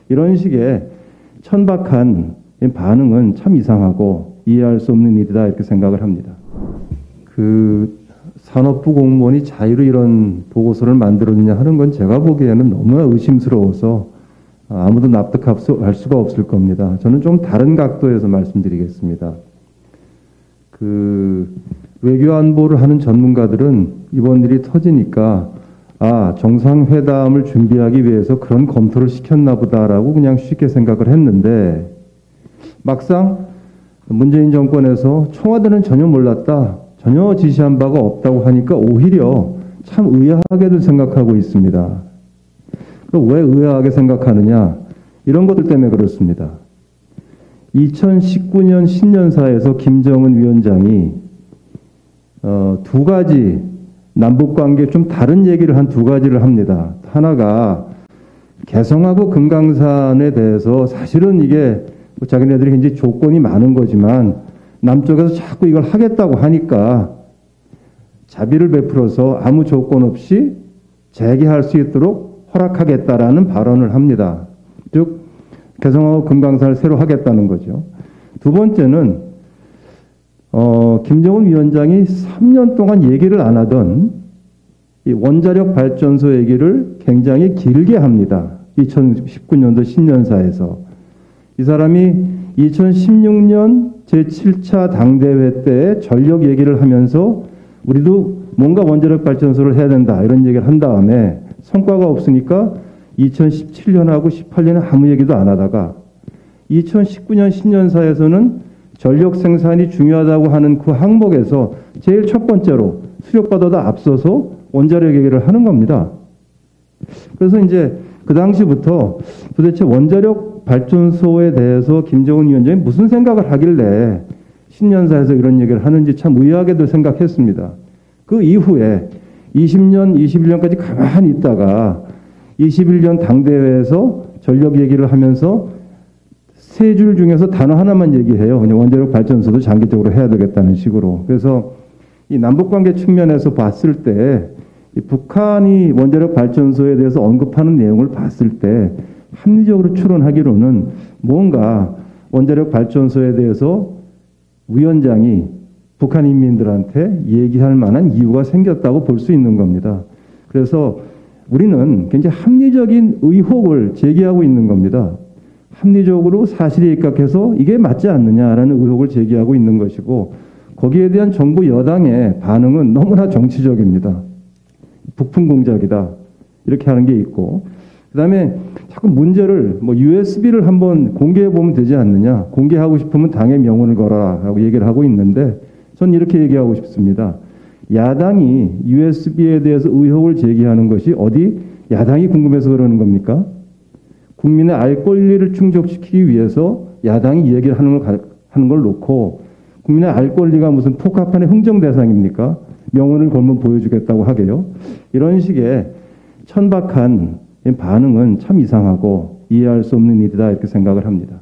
이런 식의 천박한 반응은 참 이상하고 이해할 수 없는 일이다 이렇게 생각을 합니다. 산업부 공무원이 자유로 이런 보고서를 만들었느냐 하는 건 제가 보기에는 너무나 의심스러워서 아무도 납득할 수가 없을 겁니다. 저는 좀 다른 각도에서 말씀드리겠습니다. 외교안보를 하는 전문가들은 이번 일이 터지니까 정상회담을 준비하기 위해서 그런 검토를 시켰나 보다라고 그냥 쉽게 생각을 했는데 막상 문재인 정권에서 청와대는 전혀 몰랐다, 전혀 지시한 바가 없다고 하니까 오히려 참 의아하게도 생각하고 있습니다. 그럼 왜 의아하게 생각하느냐? 이런 것들 때문에 그렇습니다. 2019년 신년사에서 김정은 위원장이 두 가지 남북관계 좀 다른 얘기를 한 두 가지를 합니다. 하나가 개성하고 금강산에 대해서 사실은 이게 자기네들이 굉장히 조건이 많은 거지만 남쪽에서 자꾸 이걸 하겠다고 하니까 자비를 베풀어서 아무 조건 없이 재개할 수 있도록 허락하겠다라는 발언을 합니다. 즉 개성하고 금강산을 새로 하겠다는 거죠. 두 번째는 김정은 위원장이 3년 동안 얘기를 안 하던 이 원자력 발전소 얘기를 굉장히 길게 합니다. 2019년도 신년사에서. 이 사람이 2016년 제7차 당대회 때 전력 얘기를 하면서 우리도 뭔가 원자력 발전소를 해야 된다 이런 얘기를 한 다음에 성과가 없으니까 2017년하고 18년에 아무 얘기도 안 하다가 2019년 신년사에서는 전력 생산이 중요하다고 하는 그 항목에서 제일 첫 번째로 수력보다 앞서서 원자력 얘기를 하는 겁니다. 그래서 이제 그 당시부터 도대체 원자력 발전소에 대해서 김정은 위원장이 무슨 생각을 하길래 신년사에서 이런 얘기를 하는지 참 의아하게도 생각했습니다. 그 이후에 20년, 21년까지 가만히 있다가 21년 당대회에서 전력 얘기를 하면서 세 줄 중에서 단어 하나만 얘기해요. 그냥 원자력 발전소도 장기적으로 해야 되겠다는 식으로. 그래서 이 남북관계 측면에서 봤을 때 이 북한이 원자력 발전소에 대해서 언급하는 내용을 봤을 때 합리적으로 추론하기로는 뭔가 원자력 발전소에 대해서 위원장이 북한 인민들한테 얘기할 만한 이유가 생겼다고 볼 수 있는 겁니다. 그래서 우리는 굉장히 합리적인 의혹을 제기하고 있는 겁니다. 합리적으로 사실에 입각해서 이게 맞지 않느냐라는 의혹을 제기하고 있는 것이고 거기에 대한 정부 여당의 반응은 너무나 정치적입니다. 북풍 공작이다. 이렇게 하는 게 있고 그다음에 자꾸 문제를 USB를 한번 공개해 보면 되지 않느냐. 공개하고 싶으면 당의 명운을 걸어라 라고 얘기를 하고 있는데 전 이렇게 얘기하고 싶습니다. 야당이 USB에 대해서 의혹을 제기하는 것이 어디 야당이 궁금해서 그러는 겁니까? 국민의 알 권리를 충족시키기 위해서 야당이 얘기를 하는 걸 놓고 국민의 알 권리가 무슨 폭파판의 흥정 대상입니까? 명운을 걸면 보여주겠다고 하게요. 이런 식의 천박한 반응은 참 이상하고 이해할 수 없는 일이다 이렇게 생각을 합니다.